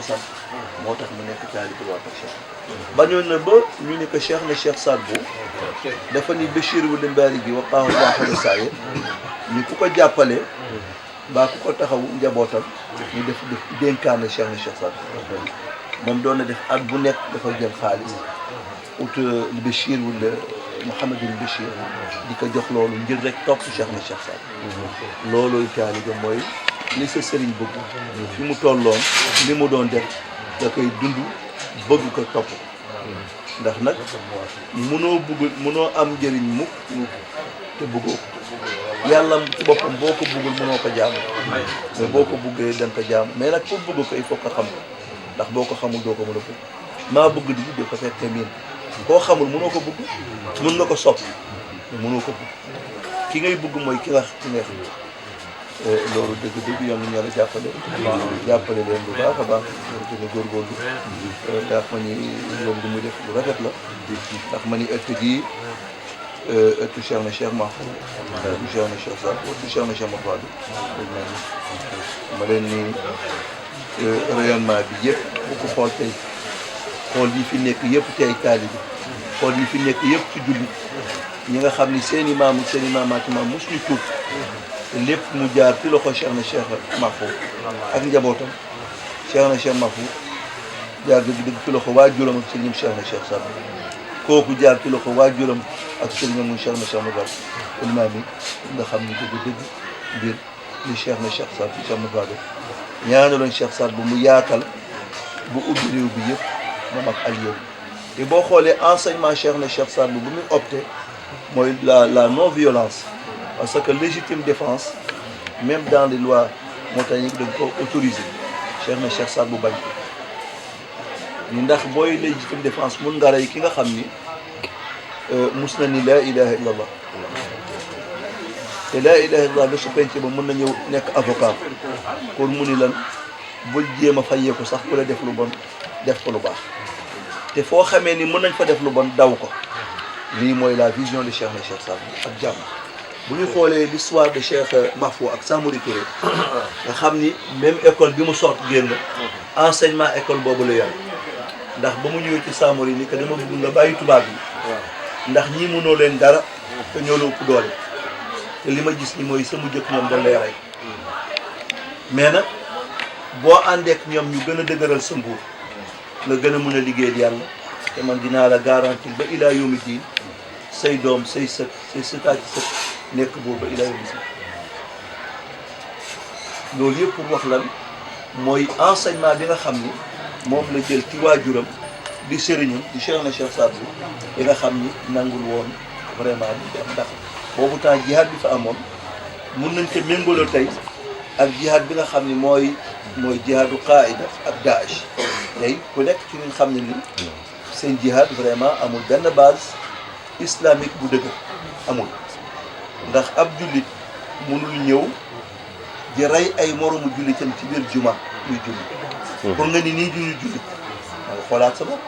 sant moo tax mu nekk taalibe waa kër Cheikh bañoon na ba ñu ni ko Cheikh ne Cheikh Saad Bou dafa ni Bachir wu Mbaari gi waqaahu baaxal saaye ni ku ko jàppale mbaa ku ko taxaw njabootam ñu def dénkaane Cheikh ne Cheikh Saad Bou moom doon na def at bu nekk dafa jël xaalis ut Bachir wala Mouhamadul Bachir di ko jox loolu ngir rek topp Cheikh ne Cheikh Saad Bou loolooy taalibe mooy li sa sëriñ bëgg fi mu tolloon li mu doon def da koy dund bëgg ko topp ndax nag mënoo am njëriñ mukk te bëggoo ko yàlla ci boppam boo ko bëggul mënoo ko jaamu mais boo ko bëggee da nga ko jaamu mais nag pour bëgg ko il faut que xam ko ndax boo ko xamul doo ko mën a bëgg maa bëgg di doo ko fekk miin koo xamul mënoo ko bëgg mën nga ko sopp mënoo ko bëgg ki ngay bëgg mooy ki ngay xam loolu dëgg-dëgg yoon nañu yàlla jàppale leen bu baax a baax war gën a góorgóorlu ndax ma ni loolu du muy def lu rafet la ndax ma ni ëtt gii ëttu Cheikh na Cheikh Mahfouz ëttu Cheikh na Cheikh Saad Bou ëttu Cheikh na Cheikh Mahfouz ma leen ni rayonnement bi yëpp bu ko xool tey xool yi fi nekk yëpp tey taalibe xool yi fi nekk yëpp ci jullit ñi nga xam ni seen i maam seen i maamaati maam mosuñu tuub lépp mu jaar ci loxo Cheikh na Cheikh Mahfouz ak njabootam Cheikh na Cheikh Mahfouz jaar dëgg-dëgg ci loxo waajuram ak sëriñam Cheikh na Cheikh Saad Bou kooku jaar ci loxo waajuram ak sëriñam muy Cheikh na Cheikh Mahfouz imaam yi nga xam ni dëgg-dëgg mbir li Cheikh na Cheikh Saad Bou Cheikh Mahfouz ñaanaloon Cheikh Saad Bou mu yaatal bu ubbi réew bi yëpp moom ak allié te boo xoolee enseignement Cheikh na Cheikh Saad Bou bu muy opté mooy la non violence parce que légitime défense même dans les lois montagnardes dañ ko autorisé Cheikh na Cheikh Saad Bou bañ ko ni ndax booy légitime défense mun nga rey ki nga xam ni mus na ni laa ilaha illa allah te laa ilaha illa allah ba su penc ba mën na ñëw nekk avocat pour mu ni lan bul jéem a fayeeku sax ku la def lu bon def ko lu baax te foo xamee ni mën nañ fa def lu bon daw ko lii mooy la vision de Cheikh na Cheikh Saad Bou ak jàmm bu ñu xoolee l'histoire de Cheikh Mahfouz ak Samori Touré nga xam ni même école bi mu sort génn enseignement école boobu la yor ndax ba mu ñëwee ci Samori ni que dama bëgg nga bàyyi tubaab yi ndax ñii mënoo leen dara te ñoo la ëpp doole te li ma gis ni mooy sama jëkk ñoom dañ lay rey mais nag boo àndeek ñoom ñu gën a dëgëral sa nguur nga gën a mën a liggéeyal yàlla te man dinaa la garantir ba ilaa yawmi diin say doom say sët say sëtaat ci sët nekk boobu ba ilaa yawmi diin loolu yëpp pour wax lan mooy enseignement bi nga xam ni moom la jël ci waajuram di sëriñam di Cheikh na Cheikh Saad Bou yi nga xam ni nangul woon vraiment di am ndax boobu temps jihaad bi fa amoon mun nañ ko méngaloo tey ak jihaad bi nga xam ni mooy jihaadu Qaïda ak Daesh tey ku nekk ci ñun xam ne ni seen jihaad vraiment amul benn base islamique bu dëgg amul ndax ab jullit mënul ñëw di rey ay moromu jullitam ci biir juma muy julli pour nga ni nii duñu julli da nga xoolaat sa bopp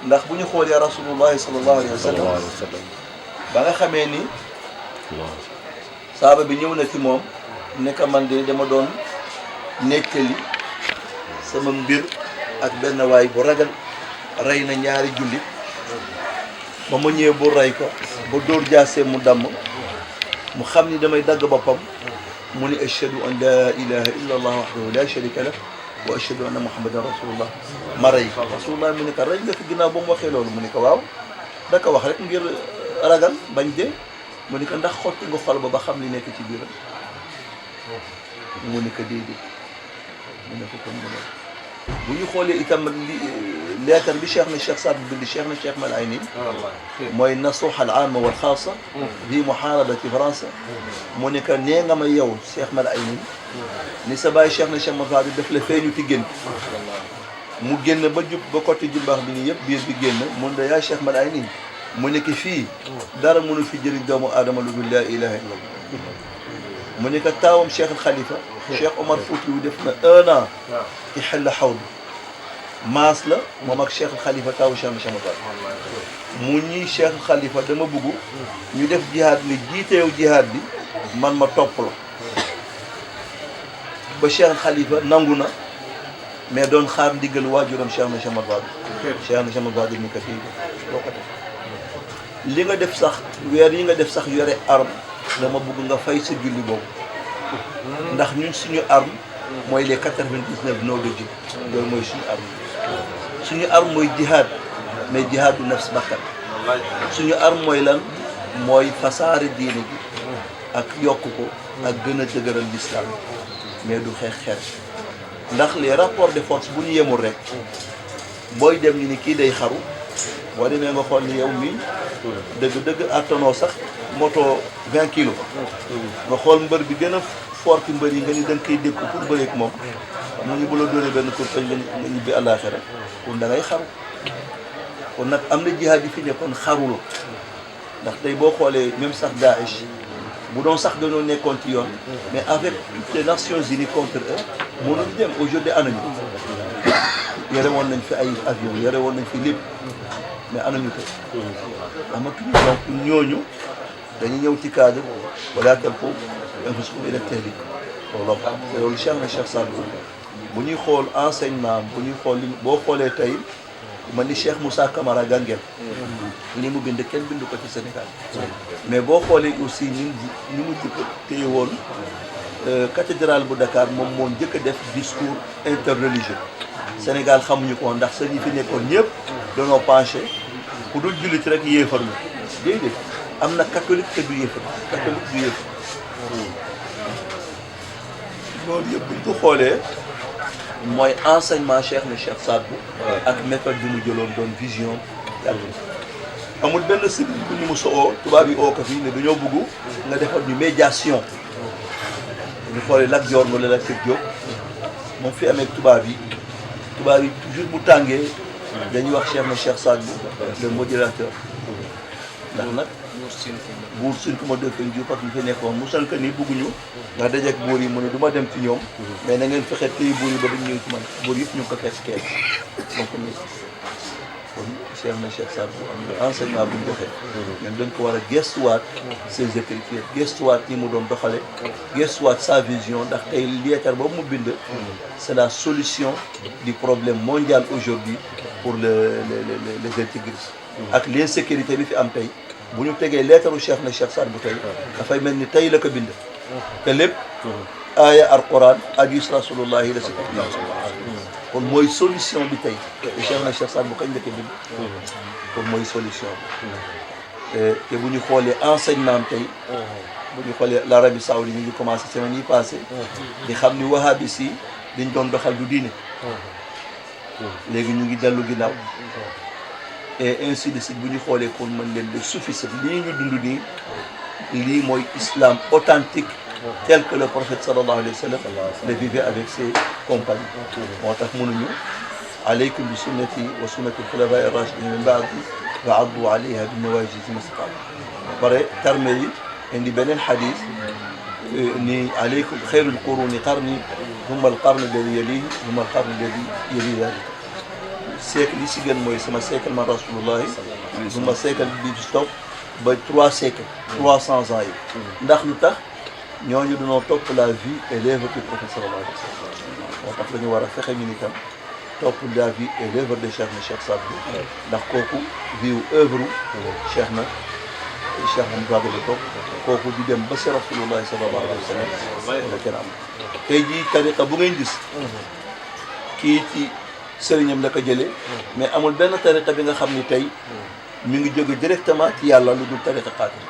ndax bu ñu xoolee rasulullahi sallallahu alayhi wa sallam ba nga xamee ni saaba bi ñëw na ci moom ne ko man de dama doon nettali sama mbir ak benn waay bu ragal rey na ñaari jullit ba ma ñëwee bu rey ko ba dóor jaasee mu damm mu xam ni damay dagg boppam mu ni ashhadu an la ilaha illa allah wahdahu la sharika lah wa ashhadu anna muhammadan rasulullah ma rey ko rasulullah mu ni ko rey nga ko ginnaaw ba mu waxee loolu mu ni ko waaw da ko wax rek ngir ragal bañ dee mu ni ko ndax xotti nga xol ba xam li nekk ci biiram mu ni ko déedéet mu ne ko kon mu ne bu ñu xoolee itam leetar bi Cheikh na Cheikh Saad Bou bind Cheikh na Cheikh Mal Ayni mooy nasuha al aama wal xaasa bi muharabati France mu ne que nee nga ma yow Cheikh Mal Ayni ni sa baay Cheikh na Cheikh Mahfouz bi daf la feeñu ci génn mu génn ba jub ba côté jumbaax bi nii yëpp biir bi génn mun da yaa Cheikh Mal Ayni mu nekk fii dara mënu fi jëriñ doomu aadama lu dul laa ilaha illallah mu nekk taawam Cheikh al Khalifa Cheikh Omar Fouti wu def na 1 an ci xel xawdu maas la moom ak Cheikh al Khalifa taawu Cheikh na Cheikh Mahfouz mu ñi Cheikh al Khalifa dama bëgg ñu def jihaad nga jiiteew jihaad bi man ma topp la ba Cheikh al Khalifa nangu na mais doon xaar ndigal waajuram Cheikh na Cheikh Ahmad Fadil ni ko kii doo ko def li nga def sax weer yi nga def sax yore arme dama bëgg nga fay sa julli boobu ndax ñun suñu arme mooy les 99 noms de Dieu loolu mooy suñu arme mooy jihaad mais jihaadu nafs bakkan suñu arme mooy lan mooy fasaare diine gi ak yokk ko ak gën a dëgëral l'islam mais du xeex ndax les rapports de force bu ñu yemul rek booy dem ñu ni kii day xaru boo demee nga xool ni yow mi dëgg attanoo sax moto 20 kilos nga xool mbër bi gën a fort ci mbër yi nga ni da nga koy dékku pour bëreek moom mu ngi bu la dóoree benn kurpañ nga ñibbi àllaaxira kon da ngay xaru kon nag am na jihaad yi fi nekkoon xarul ndax tey boo xoolee même sax Daesh bu doon sax dañoo nekkoon ci yoon mais avec toutes les Nations Unies contre eux mënuñ dem aujourd'hui anañu yore woon nañ fi ay avion yore woon nañ fi lépp mais anañu ko amatuñu donc ñooñu dañuy ñëw ci cadre wala talqu anfusakum ila tahlik loolu Cheikh na Cheikh Saad Bou bu ñuy xool enseignement bu ñuy xool boo xoolee tey man ni Cheikh Moussa Camara Ganguel li mu bind kenn bindu ko ci Sénégal mais boo xoolee aussi ni mu jëkk téye woon cathédrale bu Dakar moom moo njëkk a def discours interreligieux Sénégal xamuñu ko woon ndax sëñ yi fi nekkoon ñëpp dañoo penché ku dul jullit rek yéefar na déedéet am na catholique te du yéefar loolu yëpp buñ ko xoolee mooy enseignement Cheikh na Cheikh Saad Bou ak méthode bi mu jëloon doon vision yàlla amul benn sëriñ bu ñu mu sooo tubaab yi oo ko fii ne dañoo bëgg nga defal ñu médiation ñu xoolee Lat Joor wala Lat Diop moom fi amee tubaab yi toujours bu tàngee dañuy wax Cheikh na Cheikh Saad Bou le modérateur ndax nag buur Sine ku ma dëkk ju parce que ñu fi nekkoon mu sank ni bëgguñu ndax dajeeg buur yi mu ne du ma dem ci ñoom mais na ngeen fexe téye buur yi ba dañ ñëw ci man buur yëpp ñu ko fekk kees donc kon Cheikh na Cheikh Saad Bou am na enseignement bu ñu joxee ñun dañ ko war a gestuwaat ses écritures gestuwaat ñi mu doon doxale gestuwaat sa vision ndax tey leetar boobu mu bind c'est la solution du problème mondial aujourd'hui pour les intégristes ak l'insécurité bi fi am tey bu ñu tegee leetaru Cheikh na Cheikh Saad Bou tey dafay mel ni tey la ko bind te lépp aaya alquran hadis rasulullahi la si kon mooy solution bi tey Cheikh na Cheikh Saad Bou kañ la ko bind kon mooy solution bi te bu ñu xoolee enseignement tey bu ñu xoolee l'Arabie Saoudite ñu ngi commencé semaine yi passé di xam ni wahabis yi liñ doon doxal du diine léegi ñu ngi dellu ginnaaw et ainsi de suite bu ñu xoolee kon mën leen le soufisme lii ñu dund nii lii mooy islam authentique tel que le prophète sallallahu alayhi wa sallam le vivait avec ses compagnons moo tax mënuñu alaykum bi sunnati wa sunnati al-khulafa'i ar-rashidin min ba'di wa addu alayha bin nawajiz mastata pare terme yi indi beneen hadith ni alaykum khayrul quruni qarni thumma al-qarn alladhi yalihi thumma al-qarn alladhi yali dhalika siècle yi si gën mooy sama siècle man rasulullahi suma siècle bi ci topp ba 3 siècles 300 ans yi ndax lu tax ñooñu dañoo topp la vie et l'œuvre du prophète sallallahu alayhi wa sallam moo tax dañu war a fexe ñu ni tam topp la vie et l'œuvre de Cheikh na Cheikh Saad Bou ndax kooku vie ou œuvre Cheikh na Cheikh Ahmad Fadil la topp kooku di dem ba si rasulullahi sallallahu alayhi wa sallam la kenn am tey jii tariqa bu ngeen gis kii ci sëriñam la ko jëlee mais amul benn tariqa bi nga xam ni tey mi ngi jóge directement ci yàlla lu dul tariqa Qaadir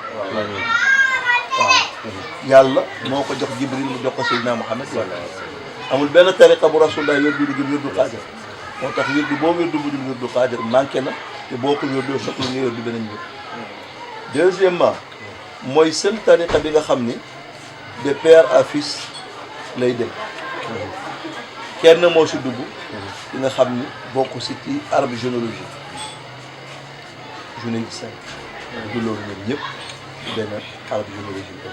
waaw yàlla moo ko jox Jibril mu jox ko Seydina Muhammad amul benn tariqa bu rasulullah wérdu lu dul wérdu Qaadir moo tax wérdu boo wérdu bu dul wérdu Qaadir manqué na te boo ko wérdoo soxla nga wérdu beneen wér deuxièmement mooy seul tariqa bi nga xam ni de père à fils lay dem kenn moo si dugg di nga xam ni bokk si ci arbre généalogie généalogie du loolu ñoom ñëpp benn arbre généalogie bi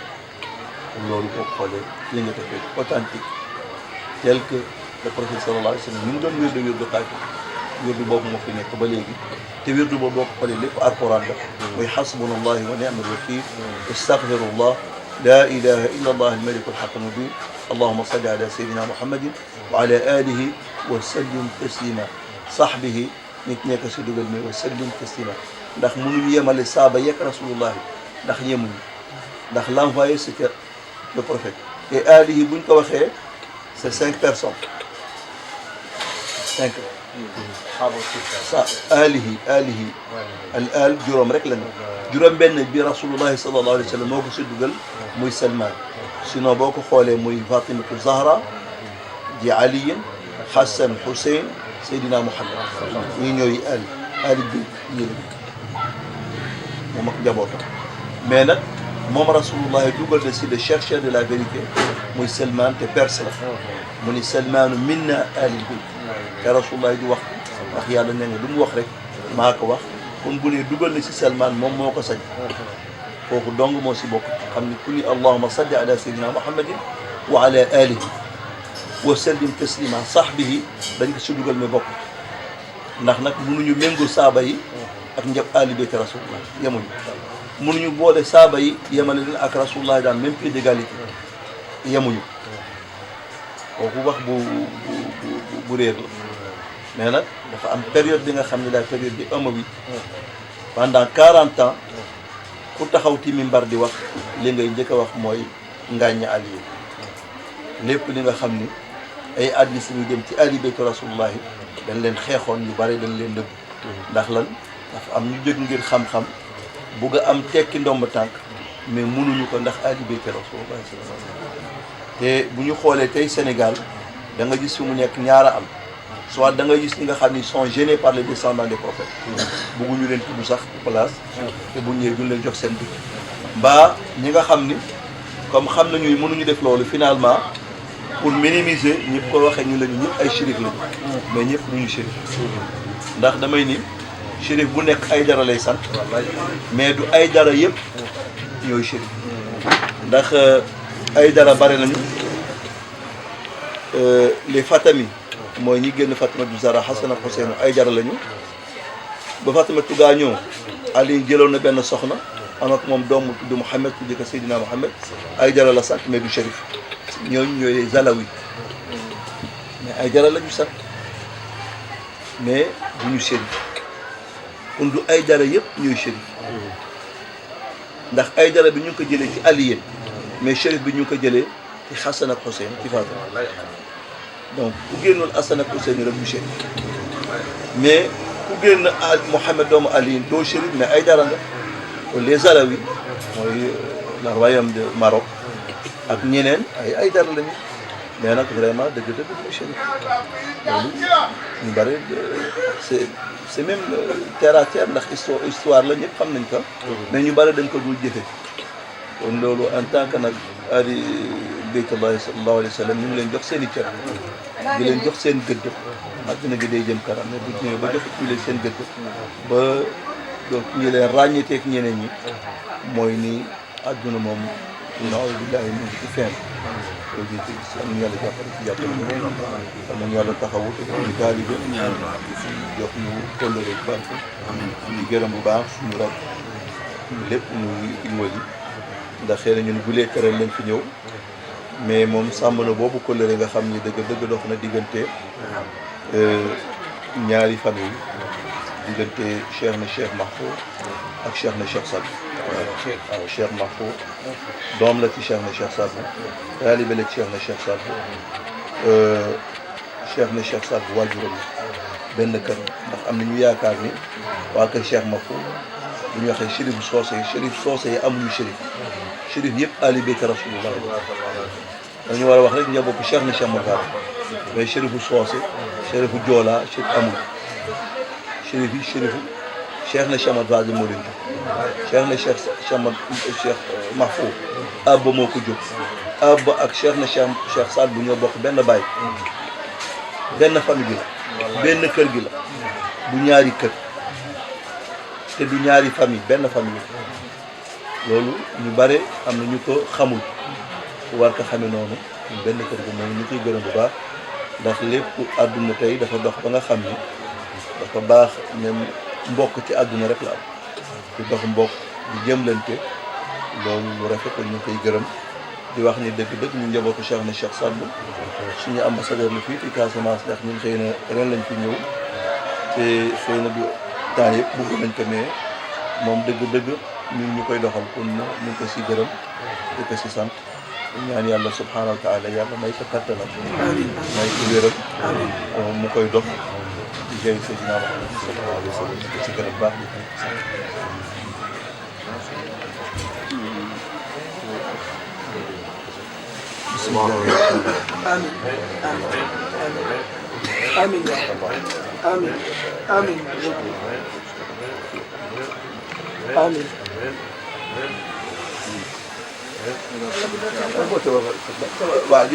kon loolu boo xoolee li nga defee authentique tel que le prophète sallallahu alayhi wa sallam ñu ngi doon wérdu Qaadir wérdu boobu moo fi nekk ba léegi te wérdu boobu boo ko xoolee lépp alquran la mooy hasbunallahi wa ni'mal wakil astaghfirullah la ilaha illa allah al malik al haq al mubin allahumma salli ala sayyidina muhammadin wa ala alihi wa sallim taslima sahbihi nit nekk si dugal mi wa sallim taslima ndax mënuñu yemale saaba yeeg rasulullahi ndax yemuñu ndax l'envoyé c'était le prophète et alihi buñ ko waxee c'est 5 personnes 5 sa alihi al al juróom rek la ñu juróom benn bi rasulullahi sallallahu alayhi wa sallam moo ko si dugal muy Salman sinon boo ko xoolee muy Fatimatu Zahra di aliyin Hassan Hussein Seydina Muhammad ñii ñooy ali bi ñii moom ak njabootam mais nag moom rasulullahi dugal na si le chercheur de la vérité muy Salman te perse la mu ni Salmanu minna ali bi te rasulullahi di wax yàlla nee nga lu mu wax rek maa ko wax kon bu ne dugal na si Salman moom moo ko sañ kooku dong moo si bokk xam ni ku ni allahuma salli ala sayyidina muhammadin wa ala alihi wa sallim taslima sahbihi dañ ko si dugal mais bokk ndax nag mënuñu méngoo saaba yi ak njab ali bayt rasulullah yemuñu mënuñu boole saaba yi yemale leen ak rasulullah dans même pied d'égalité yemuñu kooku wax bu réer la mais nag dafa am période bi nga xam ne daal période bi amawi pendant 40 ans ku taxaw ti mimbar di wax li ngay njëkk a wax mooy ngàññ ali lépp li nga xam ni ay hadiis ñu jëm ci ali baytu rasulullahi dañ leen xeexoon yu bari dañ leen dëgg ndax lan dafa am ñu jóg ngir xam-xam bugg a am tekki ndomb tànk mais mënuñu ko ndax ali baytu rasulullahi te bu ñu xoolee tey Sénégal da nga gis fi mu nekk ñaara am soit da nga gis ñi nga xam ni sont gênés par les descendants des prophètes bëgguñu leen tudd sax place te bu ñëwee duñ leen jox seen dugg mbaa ñi nga xam ni comme xam nañu mënuñu def loolu finalement pour minimiser ñëpp ko waxee ñu la ñu ñëpp ay shérif lañu mais ñëpp duñu shérif ndax damay ni shérif bu nekk ay dara lay sant mais du ay dara yëpp ñooy shérif ndax ay dara bare nañu les Fatami mooy ñi génn Fatimatu Zahra Hassan ak Hussein ay dara lañu ba Fatimatu gaañoo Ali jëloon na benn soxna am ak moom doomu tudd Mouhamed tudde ko Seydina Mouhamed ay dara la sant mais du shérif ñooñu ñooy Zalawi mais ay dara la ñu sant mais du ñu shérif kon du ay dara yëpp ñooy shérif ndax ay dara bi ñu ngi ko jëlee ci aliyeen mais shérif bi ñu ngi ko jëlee ci Hassan ak Hussein ci Fatima donc ku génnoon Hassan ak Hussein rek du shérif mais ku génn Mouhamed doomu aliyin doo shérif mais ay dara nga kon les Zalawi mooy le royaume de Maroc ak ñeneen ay dara lañu mais nag vraiment dëgg-dëgg du shérif loolu ñu bëri c'est même terre à terre ndax histoire la ñëpp xam nañ ko mais ñu bëri dañ ko dul jëfe kon loolu en tant que nag ali baytullahi sallallahu alayhi wa sallam ñu ngi leen jox seen i cër di leen jox seen gëdd adduna gi day jëm kanam mais bu ñëwee ba joxut ñu leen seen gëdd ba donc ñu leen ràññeeteeg ñeneen ñi mooy ni adduna moom naaw billahi mu ngi ci feeñ loolu am nañu yàlla jàppale ci jàppale am nañu yàlla taxawu te ñu taalibe jox ñu kóllëre bu baax ñu gërëm bu baax suñu rab lépp muy Iwali ndax xëy na ñun bu lee këral lañ fi ñëw mais moom sàmm na boobu kóllëre nga xam ni dëgg dox na diggante ñaari famille diggante Cheikh Mahfouz ak Cheikh Sadbou waaw Cheikh Mahfouz doom la ci Cheikh Sadbou taalibe la ci Cheikh Sadbou Cheikh Sadbou waajuram la benn kër ndax am na ñu yaakaar ni waa kër Cheikh Mahfouz bu ñu waxee chérif soose yi amuñu chérif yëpp ali bayt rasulullah dañu war a wax rek njabootu Cheikh Mahfouz mais chérifu soose chérifu Joola chérif amul chérif yi chérifu Cheikh Mahfouz moo leen jóg Cheikh Mahfouz abba moo ko jóg abba ak Cheikh Sadbou ñoo bokk benn baay benn famille bi la benn kër gi la du ñaari kër te du ñaari famille benn famille loolu ñu bare am na ñu ko xamul war ko xame noonu benn kër gi moom ñu koy gërëm bu baax ndax lépp àdduna tey dafa dox ba nga xam ni dafa baax même mbokk ci àdduna rek la am di dox mbokk di jëmlante loolu lu rafet la ñu koy gërëm di wax ni dëgg-dëgg ñu njabootu Cheikh na Cheikh Saad Bou suñu ambassadeur la fii ci Casamance ndax ñun xëy na ren lañ fi ñëw te xëy na du temps yëpp bëgg nañ ko mais moom dëgg-dëgg ñu koy doxal kon ñu ko si gërëm di ko si sant ñaan yàlla subhanahu wa taala yàlla may ko kattanam may ko wéram mu koy dox di jëy Seydina Muhammad sallallahu alayhi wa sallam di ko si gërëm baax di ko sant bismillah آمين آمين يا رب آمين آمين آمين waaw